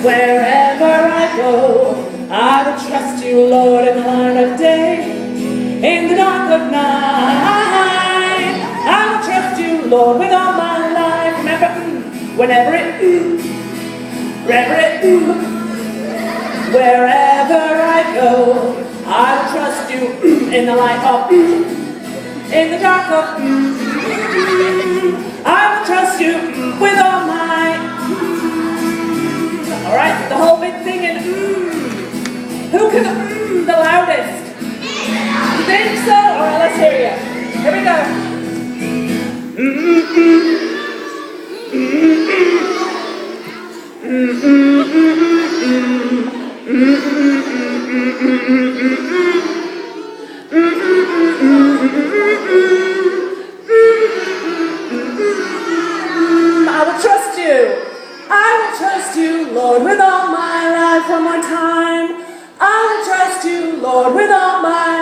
Wherever I go, I will trust you, Lord, in the light of day, in the dark of night. I will trust you, Lord, with all my life. Remember, whenever wherever I go, I will trust you in the light of, in the dark of, I will trust you with all my. All right, the whole big thing in Who can the loudest? You think so? All right, let's hear you. Here we go. I will trust you. I will trust you, Lord, with all my life. One more time. I will trust you, Lord, with all my